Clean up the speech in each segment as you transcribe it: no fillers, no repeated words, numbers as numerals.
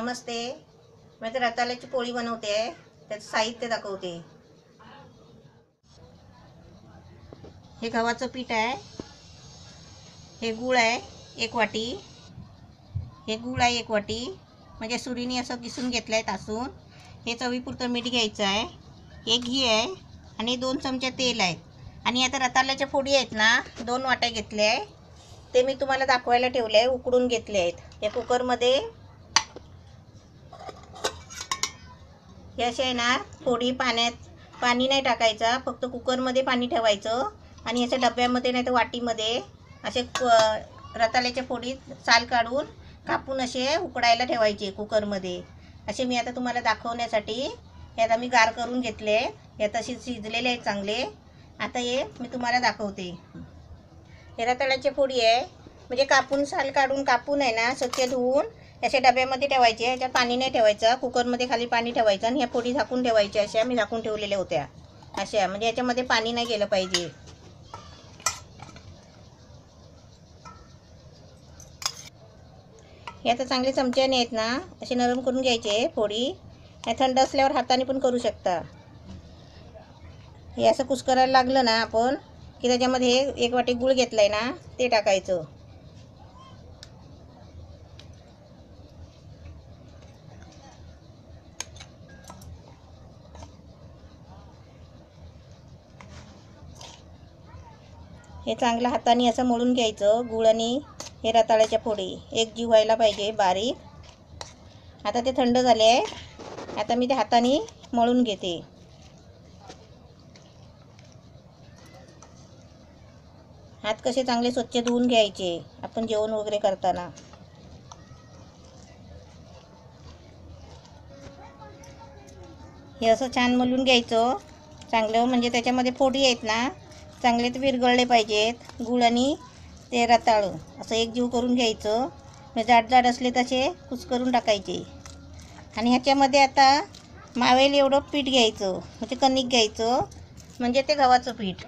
नमस्ते. मी तर रताळ्याची पोळी बनवते आहे. त्याचं साहित्य दाखवते. हे गव्हाचं पीठ आहे, हे गूळ आहे 1 वाटी, हे गूळ आहे 1 वाटी, म्हणजे सुरीने असं किसून घेतलं आहे तासून. हे चवीपुरतं मीठ घ्यायचं आहे, एक घी आहे आणि 2 चमचे तेल आहेत. आणि आता रताळ्याच्या फोडी आहेत ना, 2 वाट्या घेतल्या आहे. ते मी तुम्हाला दाखवायला ठेवले आहे, उकडून घेतले आहेत. या कुकरमध्ये हे असे आहे ना फोडी पाणी नाही टाकायचा, फक्त कुकरमध्ये पाणी ठेवायचं आणि याच्या डब्यामध्ये नाही तर वाटीमध्ये असे रताळ्याच्या फोडी साल काढून कापून असे उकडायला ठेवायचे कुकरमध्ये. असे मी आता तुम्हाला दाखवण्यासाठी हे आता मी गार करून घेतले. हे तसे शिजलेले आहेत चांगले. आता हे मी तुम्हाला दाखवते. हे रताळ्याची फोडी आहे, म्हणजे कापून साल काढून कापून आहे ना स्वच्छ धुवून अशा डब्यामध्ये ठेवायचे. याच्यात पाणी नाही ठेवायचं, कुकरमध्ये खाली पाणी ठेवायचं आणि ह्या फोडी झाकून ठेवायच्या. अशा मी झाकून ठेवलेल्या होत्या अशा, म्हणजे याच्यामध्ये पाणी नाही गेलं पाहिजे. हे आता चांगले चमच्याने आहेत ना असे नरम करून घ्यायचे फोडी. हे थंड असल्यावर हाताने पण करू शकता. हे असं कुस्करायला लागलं ना आपण की त्याच्यामध्ये 1 वाटी गूळ घेतलाय ना ते टाकायचं. हे चांगलं हाताने असं मळून घ्यायचं. गूळ आणि हे रताळ्याच्या फोडी एकजीव व्हायला पाहिजे बारीक. आता ते थंड झाले आहे. आता मी ते हाताने मळून घेते. हात कसे चांगले स्वच्छ धुवून घ्यायचे आपण जेवण वगैरे करताना. हे असं छान मळून घ्यायचं चांगलं, म्हणजे त्याच्यामध्ये फोडी आहेत ना चांगले ते विरघळले पाहिजेत. गूळ आणि ते रताळं असं एकजीव करून घ्यायचं. म्हणजे जाड असले तसे कुस्करून टाकायचे. आणि ह्याच्यामध्ये आता मावेल एवढं पीठ घ्यायचं, म्हणजे कणिक घ्यायचं, म्हणजे ते गव्हाचं पीठ.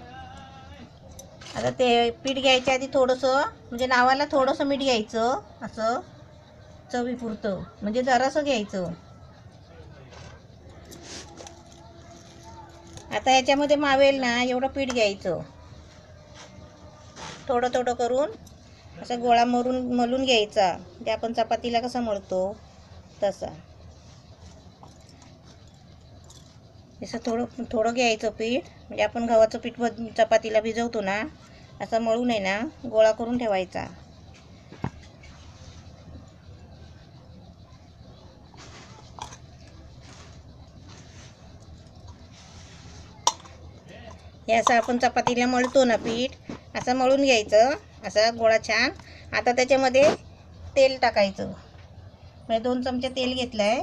आता ते पीठ घ्यायच्या आधी थोडंसं, म्हणजे नावाला थोडंसं मीठ घ्यायचं असं चवीपुरतं, म्हणजे जरासं घ्यायचं. आता याच्यामध्ये मावेल ना एवढं पीठ घ्यायचं. थोडं थोडं करून असं गोळा मळून घ्यायचा, जे आपण चपातीला कसं मळतो तसा. असं थोडं थोडं घ्यायचं पीठ, म्हणजे आपण गव्हाचं पीठ चपातीला भिजवतो ना असं मळून आहे ना गोळा करून ठेवायचा. हे असं आपण चपातीला मळतो ना पीठ, असं मळून घ्यायचं असा गोळा छान. आता त्याच्यामध्ये तेल टाकायचं. म्हणजे 2 चमचे तेल घेतलं आहे.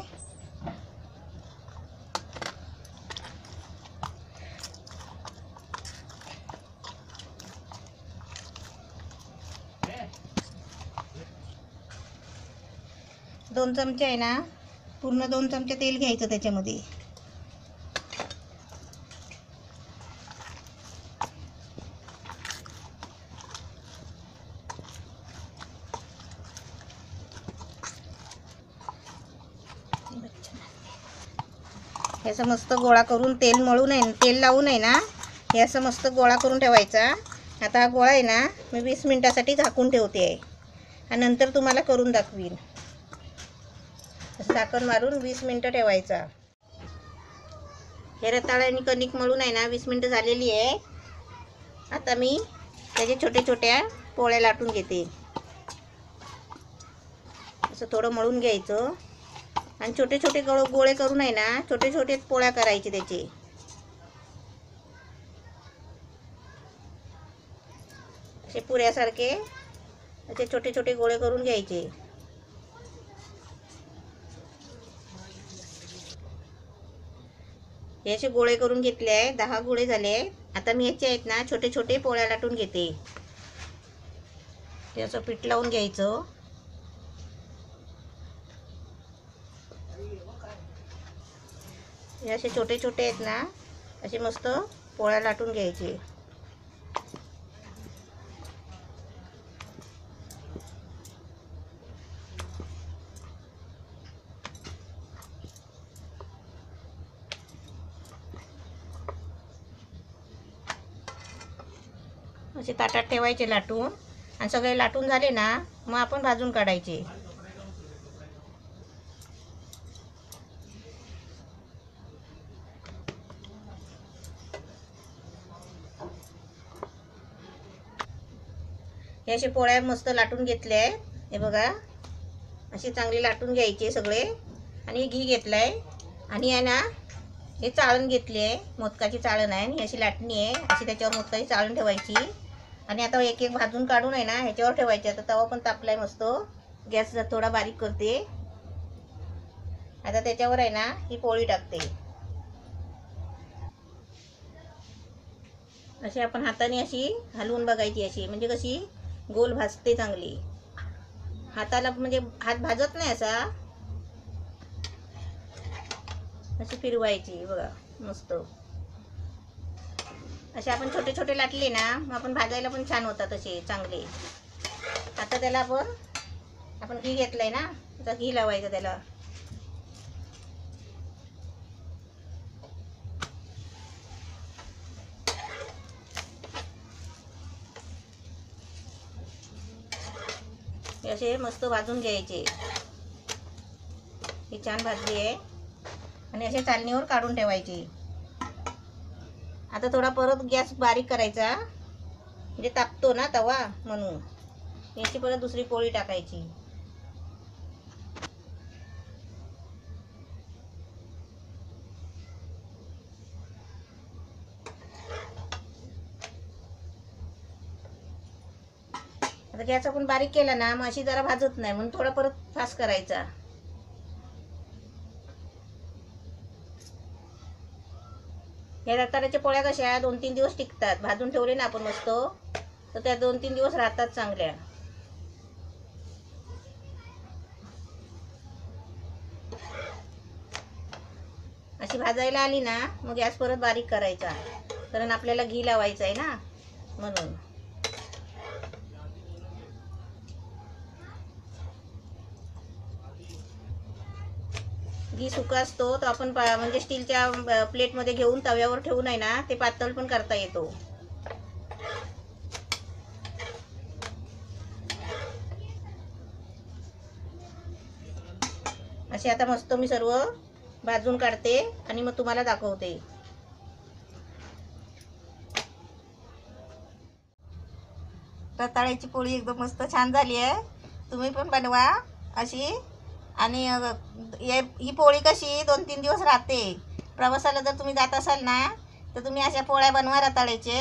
दोन चमचे आहे ना, पूर्ण 2 चमचे तेल घ्यायचं त्याच्यामध्ये. हे असं मस्त गोळा करून तेल मळून आहे, तेल लावून आहे ना हे असं मस्त गोळा करून ठेवायचा. आता हा गोळा आहे ना मी 20 मिनिटासाठी झाकून ठेवते आहे आणि नंतर तुम्हाला करून दाखवीन. असं झाकण मारून 20 मिनिटं ठेवायचा. हे रताळा आणि कणिक मळून आहे ना 20 मिनिटं झालेली आहे. आता मी त्याचे छोट्या छोट्या पोळ्या लाटून घेते. असं थोडं मळून घ्यायचं आणि छोटे छोटे गोळे करून आहे ना छोटे छोटे पोळ्या करायचे त्याचे. असे पुऱ्यासारखे असे छोटे छोटे गोळे करून घ्यायचे. हे असे गोळे करून घेतले आहे, 10 गोळे झाले. आता मी याचे आहेत ना छोटे छोटे पोळ्या लाटून घेते. ते असं पीठ लावून घ्यायचं. हे असे छोटे छोटे आहेत ना असे मस्त पोळ्या लाटून घ्यायचे. असे ताटात ठेवायचे लाटून, आणि सगळे लाटून झाले ना मग आपण भाजून काढायचे. हे असे पोळ्या मस्त लाटून घेतले आहे. हे बघा, अशी चांगली लाटून घ्यायचे सगळे. आणि घी घेतलाय आणि आहे ना हे चाळण घेतली आहे, मोदकाची चाळण आहे. आणि अशी लाटणी आहे, अशी त्याच्यावर मोदकाची चाळण ठेवायची. आणि आता एक एक भाजून काढून आहे ना ह्याच्यावर ठेवायचे. आता तवा पण तापलाय मस्त, गॅस थोडा बारीक करते. आता त्याच्यावर आहे ना ही पोळी टाकते. अशी आपण हाताने अशी हलवून बघायची, अशी म्हणजे कशी गोल भाजते चांगली. हाताला म्हणजे हात भाजत नाही असा, अशी फिरवायची बघा मस्त. असे आपण छोटे छोटे लाटले ना मग आपण भाजायला पण छान होतात असे चांगले. आता त्याला आपण घी घेतलंय ना, आता घी लावायचं त्याला. हे असे मस्त भाजून घ्यायचे. हे छान भाजली आहे आणि असे चालणीवर काढून ठेवायची. आता थोडा परत गॅस बारीक करायचा, म्हणजे तापतो ना तवा म्हणून. याची परत दुसरी पोळी टाकायची. आता गॅस आपण बारीक केला ना मग अशी जरा भाजत नाही, म्हणून थोडा परत फास्ट करायचा. या रताळ्याच्या पोळ्या कशा 2-3 दिवस टिकतात. भाजून ठेवले ना आपण मस्त तर त्या 2-3 दिवस राहतात चांगल्या. अशी भाजायला आली ना मग गॅस परत बारीक करायचा, कारण आपल्याला घी लावायचं आहे ना म्हणून. घी सुका असतो तर आपण म्हणजे स्टीलच्या प्लेटमध्ये घेऊन तव्यावर ठेवून आहे ना ते पातळ पण करता येतो. असे आता मस्त मी सर्व भाजून काढते आणि मग तुम्हाला दाखवते. रताळ्याची पोळी एकदम मस्त छान झाली आहे. तुम्ही पण बनवा अशी. आणि ही पोळी कशी 2-3 दिवस राहते. प्रवासाला जर तुम्ही जात असाल ना तर तुम्ही अशा पोळ्या बनवा रताळ्याचे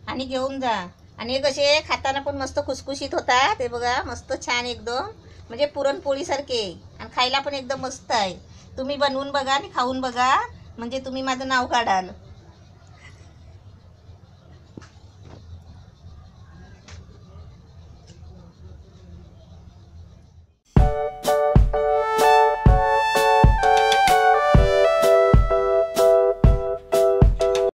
आणि घेऊन जा. आणि हे कसे खाताना पण मस्त खुसखुशीत होतात. ते बघा मस्त छान एकदम म्हणजे पुरणपोळीसारखे, आणि खायला पण एकदम मस्त आहे. तुम्ही बनवून बघा आणि खाऊन बघा, म्हणजे तुम्ही माझं नाव काढाल.